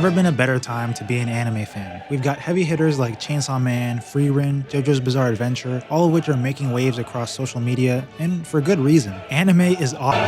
never been a better time to be an anime fan. We've got heavy hitters like Chainsaw Man, Frieren, JoJo's Bizarre Adventure, all of which are making waves across social media, and for good reason. Anime is awesome.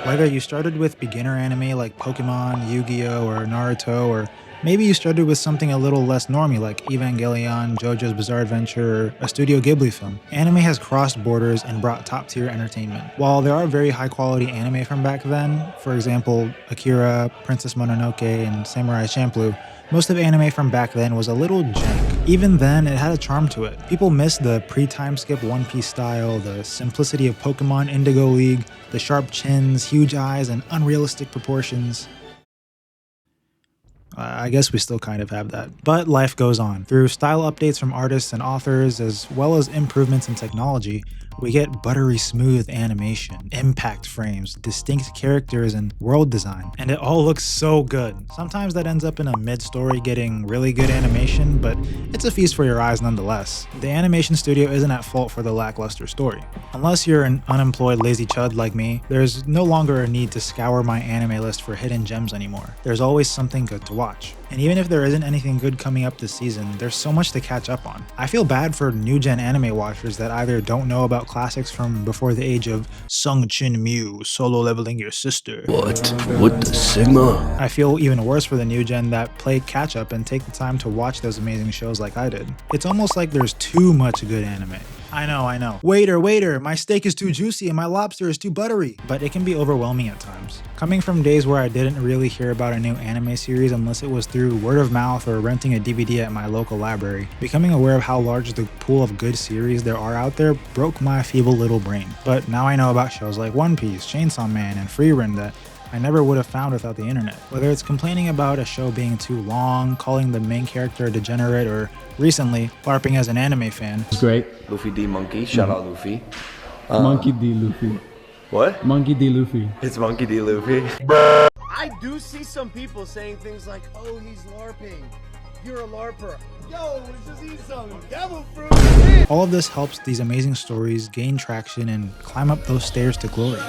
Whether you started with beginner anime like Pokemon, Yu-Gi-Oh, or Naruto, or maybe you started with something a little less normy like Evangelion, JoJo's Bizarre Adventure, or a Studio Ghibli film, anime has crossed borders and brought top-tier entertainment. While there are very high-quality anime from back then, for example, Akira, Princess Mononoke, and Samurai Champloo, most of anime from back then was a little jank. Even then, it had a charm to it. People missed the pre-time skip One Piece style, the simplicity of Pokemon Indigo League, the sharp chins, huge eyes, and unrealistic proportions. I guess we still kind of have that. But life goes on. Through style updates from artists and authors, as well as improvements in technology, we get buttery smooth animation, impact frames, distinct characters, and world design. And it all looks so good. Sometimes that ends up in a mid-story getting really good animation, but it's a feast for your eyes nonetheless. The animation studio isn't at fault for the lackluster story. Unless you're an unemployed lazy chud like me, there's no longer a need to scour my anime list for hidden gems anymore. There's always something good to watch. And even if there isn't anything good coming up this season, there's so much to catch up on. I feel bad for new-gen anime watchers that either don't know about classics from before the age of Sung Chin Mew solo leveling your sister. What? With the Sigma? I feel even worse for the new gen that play catch up and take the time to watch those amazing shows like I did. It's almost like there's too much good anime. I know. Waiter, my steak is too juicy and my lobster is too buttery. But it can be overwhelming at times. Coming from days where I didn't really hear about a new anime series unless it was through word of mouth or renting a DVD at my local library, becoming aware of how large the pool of good series there are out there broke my feeble little brain. But now I know about shows like One Piece, Chainsaw Man, and Frieren that I never would have found without the internet. Whether it's complaining about a show being too long, calling the main character a degenerate, or recently, LARPing as an anime fan. It's great. Luffy D Monkey, shout out Luffy. Monkey D Luffy. What? Monkey D Luffy. It's Monkey D Luffy. I do see some people saying things like, oh, he's LARPing. You're a LARPer. Yo, let's just eat some devil fruit. All of this helps these amazing stories gain traction and climb up those stairs to glory.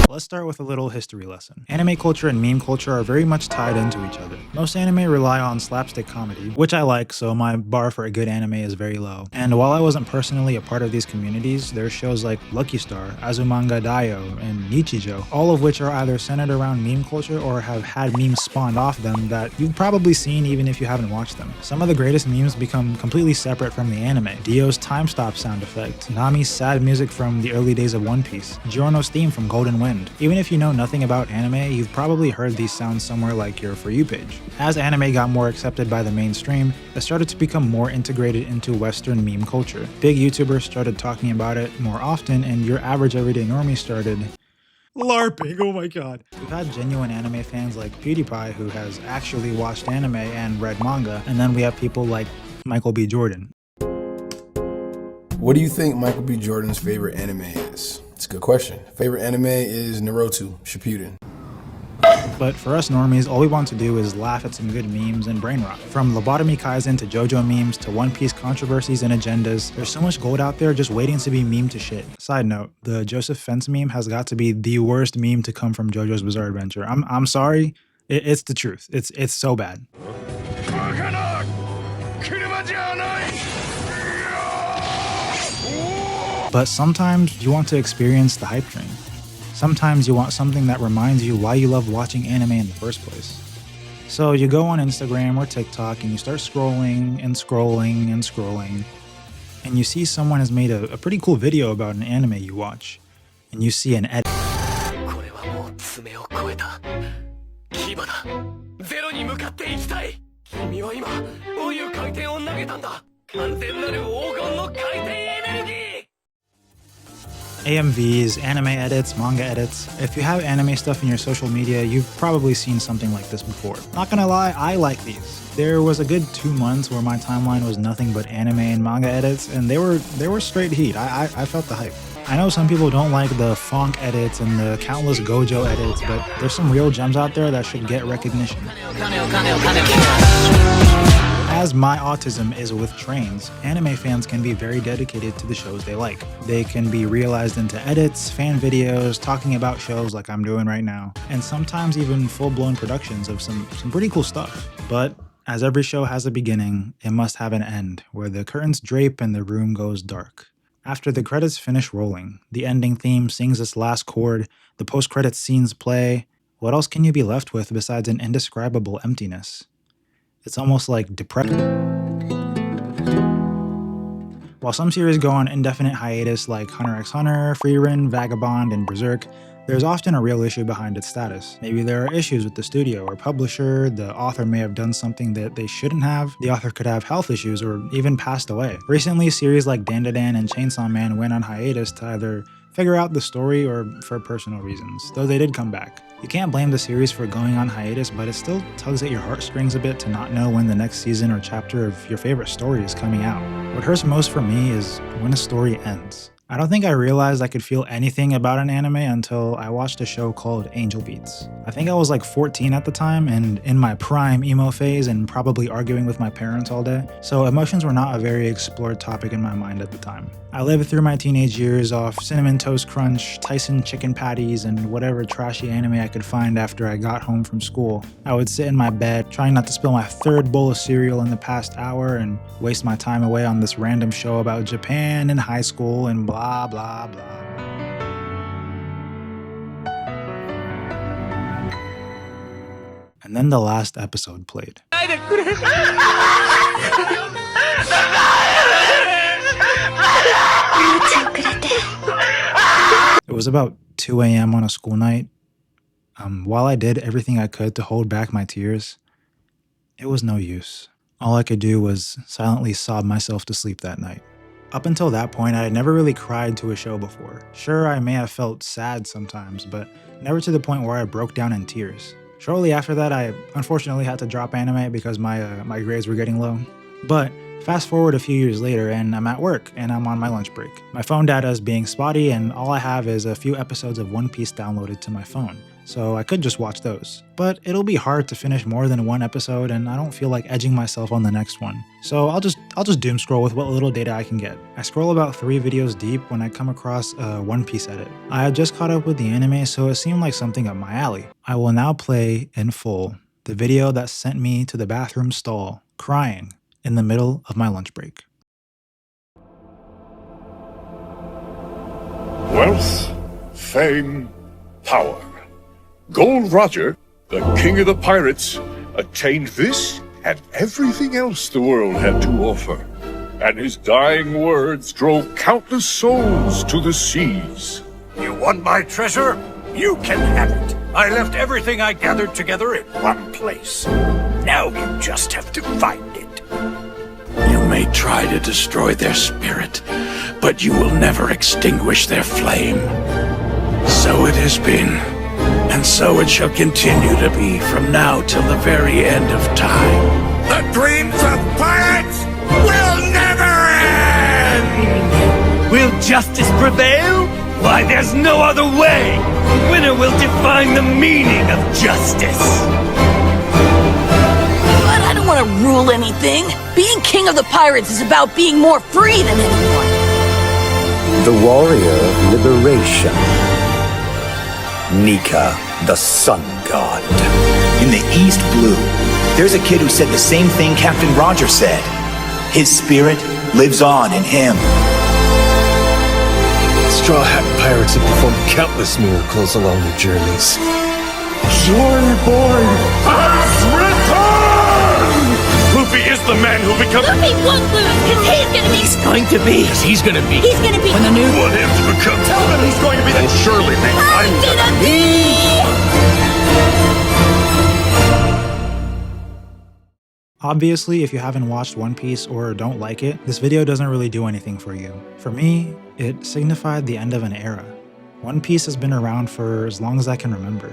Let's start with a little history lesson. Anime culture and meme culture are very much tied into each other. Most anime rely on slapstick comedy, which I like, so my bar for a good anime is very low. And while I wasn't personally a part of these communities, there's shows like Lucky Star, Azumanga Daioh, and Nichijou, all of which are either centered around meme culture or have had memes spawned off them that you've probably seen even if you haven't watched them. Some of the greatest memes become completely separate from the anime. Dio's time stop sound effect, Nami's sad music from the early days of One Piece, Giorno's theme from Golden Wind. Even if you know nothing about anime, you've probably heard these sounds somewhere like your For You page. As anime got more accepted by the mainstream, it started to become more integrated into Western meme culture. Big YouTubers started talking about it more often, and your average everyday normie started LARPing, oh my god. We've had genuine anime fans like PewDiePie who has actually watched anime and read manga, and then we have people like Michael B. Jordan. What do you think Michael B. Jordan's favorite anime is? It's a good question. Favorite anime is Naruto Shippuden. But for us normies, all we want to do is laugh at some good memes and brain rot. From Lobotomy Kaizen to JoJo memes to One Piece controversies and agendas, there's so much gold out there just waiting to be meme to shit. Side note, the Joseph Fence meme has got to be the worst meme to come from JoJo's Bizarre Adventure. I'm sorry, it's the truth. It's so bad. But sometimes you want to experience the hype train. Sometimes you want something that reminds you why you love watching anime in the first place. So you go on Instagram or TikTok and you start scrolling and scrolling and scrolling, and you see someone has made a pretty cool video about an anime you watch, and you see an edit. AMVs, anime edits, manga edits. If you have anime stuff in your social media, you've probably seen something like this before. Not gonna lie, I like these. There was a good 2 months where my timeline was nothing but anime and manga edits, and they were straight heat. I felt the hype. I know some people don't like the funk edits and the countless Gojo edits, but there's some real gems out there that should get recognition. As my autism is with trains, anime fans can be very dedicated to the shows they like. They can be realized into edits, fan videos, talking about shows like I'm doing right now, and sometimes even full-blown productions of some pretty cool stuff. But as every show has a beginning, it must have an end, where the curtains drape and the room goes dark. After the credits finish rolling, the ending theme sings its last chord, the post-credits scenes play. What else can you be left with besides an indescribable emptiness? It's almost like depression. While some series go on indefinite hiatus like Hunter x Hunter, Frieren, Vagabond, and Berserk, there's often a real issue behind its status. Maybe there are issues with the studio or publisher, the author may have done something that they shouldn't have, the author could have health issues or even passed away. Recently, series like Dandadan and Chainsaw Man went on hiatus to either figure out the story or for personal reasons, though they did come back. You can't blame the series for going on hiatus, but it still tugs at your heartstrings a bit to not know when the next season or chapter of your favorite story is coming out. What hurts most for me is when a story ends. I don't think I realized I could feel anything about an anime until I watched a show called Angel Beats. I think I was like 14 at the time and in my prime emo phase and probably arguing with my parents all day, so emotions were not a very explored topic in my mind at the time. I lived through my teenage years off Cinnamon Toast Crunch, Tyson chicken patties, and whatever trashy anime I could find after I got home from school. I would sit in my bed, trying not to spill my third bowl of cereal in the past hour and waste my time away on this random show about Japan in high school and blah blah blah. And then the last episode played. It was about 2 a.m. on a school night. While I did everything I could to hold back my tears, it was no use. All I could do was silently sob myself to sleep that night. Up until that point, I had never really cried to a show before. Sure, I may have felt sad sometimes, but never to the point where I broke down in tears. Shortly after that, I unfortunately had to drop anime because my grades were getting low. But fast forward a few years later and I'm at work and I'm on my lunch break. My phone data is being spotty and all I have is a few episodes of One Piece downloaded to my phone. So I could just watch those. But it'll be hard to finish more than one episode and I don't feel like edging myself on the next one. So I'll just doom scroll with what little data I can get. I scroll about 3 videos deep when I come across a One Piece edit. I had just caught up with the anime, so it seemed like something up my alley. I will now play in full the video that sent me to the bathroom stall, crying in the middle of my lunch break. Wealth, fame, power. Gold Roger, the king of the pirates, attained this and everything else the world had to offer. And his dying words drove countless souls to the seas. You want my treasure? You can have it. I left everything I gathered together in one place. Now you just have to find it. You may try to destroy their spirit, but you will never extinguish their flame. So it has been, and so it shall continue to be from now till the very end of time. The dreams of pirates will never end! Will justice prevail? Why, there's no other way! The winner will define the meaning of justice! But I don't want to rule anything. Being king of the pirates is about being more free than anyone. The warrior of liberation. Nika, the sun god. In the East Blue, there's a kid who said the same thing Captain Roger said. His spirit lives on in him. Straw Hat Pirates have performed countless miracles along their journeys. Joyboy has returned! Luffy is the man who becomes... Luffy won't lose, because he's gonna be... He's going to be... He's gonna be... He's gonna be... When the new... Want him to become... Tell him he's going to be... Then surely then I'm gonna be... Obviously, if you haven't watched One Piece or don't like it, this video doesn't really do anything for you. For me, it signified the end of an era. One Piece has been around for as long as I can remember.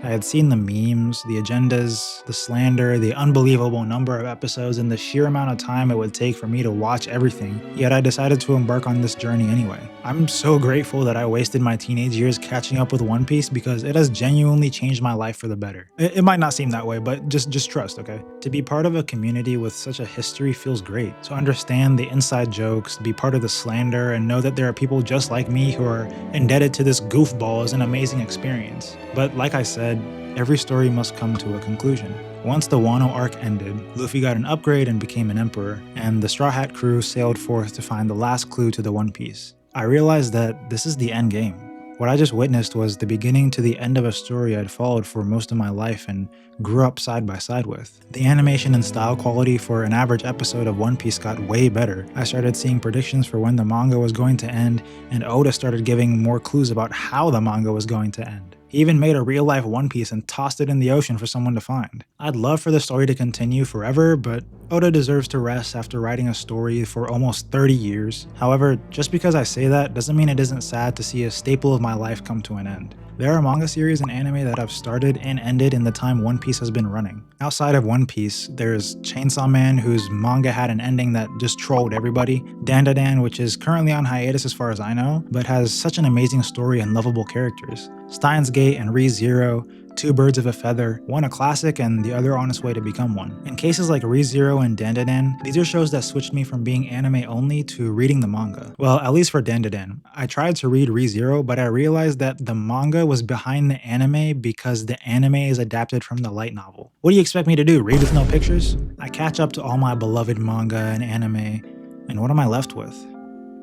I had seen the memes, the agendas, the slander, the unbelievable number of episodes, and the sheer amount of time it would take for me to watch everything, yet I decided to embark on this journey anyway. I'm so grateful that I wasted my teenage years catching up with One Piece because it has genuinely changed my life for the better. It might not seem that way, but just trust, okay? To be part of a community with such a history feels great. To understand the inside jokes, be part of the slander, and know that there are people just like me who are indebted to this goofball is an amazing experience. But like I said, every story must come to a conclusion. Once the Wano arc ended, Luffy got an upgrade and became an emperor, and the Straw Hat crew sailed forth to find the last clue to the One Piece. I realized that this is the end game. What I just witnessed was the beginning to the end of a story I'd followed for most of my life and grew up side by side with. The animation and style quality for an average episode of One Piece got way better. I started seeing predictions for when the manga was going to end, and Oda started giving more clues about how the manga was going to end. He even made a real-life One Piece and tossed it in the ocean for someone to find. I'd love for the story to continue forever, but Oda deserves to rest after writing a story for almost 30 years. However, just because I say that doesn't mean it isn't sad to see a staple of my life come to an end. There are manga series and anime that have started and ended in the time One Piece has been running. Outside of One Piece, there's Chainsaw Man, whose manga had an ending that just trolled everybody, Dandadan, which is currently on hiatus as far as I know, but has such an amazing story and lovable characters, Steins Gate and Re:Zero, two birds of a feather, one a classic and the other on its way to become one. In cases like Re:Zero and Dandadan, these are shows that switched me from being anime only to reading the manga. Well, at least for Dandadan. I tried to read Re:Zero, but I realized that the manga was behind the anime because the anime is adapted from the light novel. What do you expect me to do, read with no pictures? I catch up to all my beloved manga and anime, and what am I left with?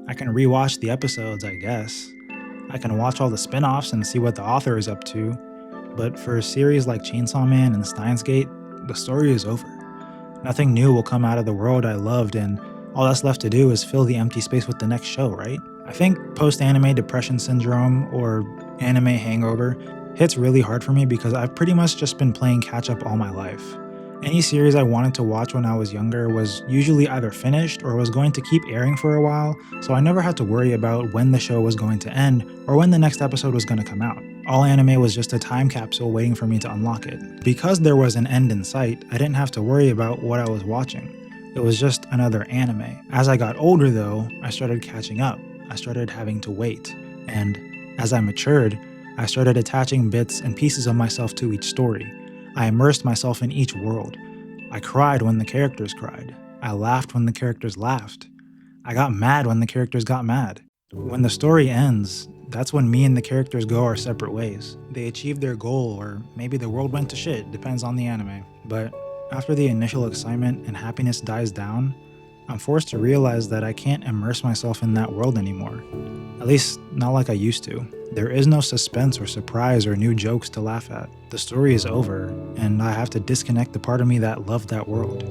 I can rewatch the episodes, I guess. I can watch all the spin-offs and see what the author is up to, but for a series like Chainsaw Man and Steins Gate, the story is over. Nothing new will come out of the world I loved, and all that's left to do is fill the empty space with the next show, right? I think post-anime depression syndrome, or anime hangover, hits really hard for me because I've pretty much just been playing catch-up all my life. Any series I wanted to watch when I was younger was usually either finished or was going to keep airing for a while, so I never had to worry about when the show was going to end or when the next episode was going to come out. All anime was just a time capsule waiting for me to unlock it. Because there was an end in sight, I didn't have to worry about what I was watching. It was just another anime. As I got older though, I started catching up. I started having to wait. And as I matured, I started attaching bits and pieces of myself to each story. I immersed myself in each world. I cried when the characters cried. I laughed when the characters laughed. I got mad when the characters got mad. When the story ends, that's when me and the characters go our separate ways. They achieved their goal, or maybe the world went to shit, depends on the anime. But after the initial excitement and happiness dies down, I'm forced to realize that I can't immerse myself in that world anymore. At least, not like I used to. There is no suspense or surprise or new jokes to laugh at. The story is over, and I have to disconnect the part of me that loved that world.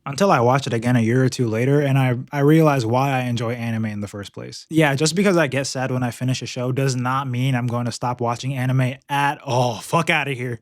Until I watch it again a year or two later, and I realize why I enjoy anime in the first place. Yeah, just because I get sad when I finish a show does not mean I'm going to stop watching anime at all. Fuck out of here.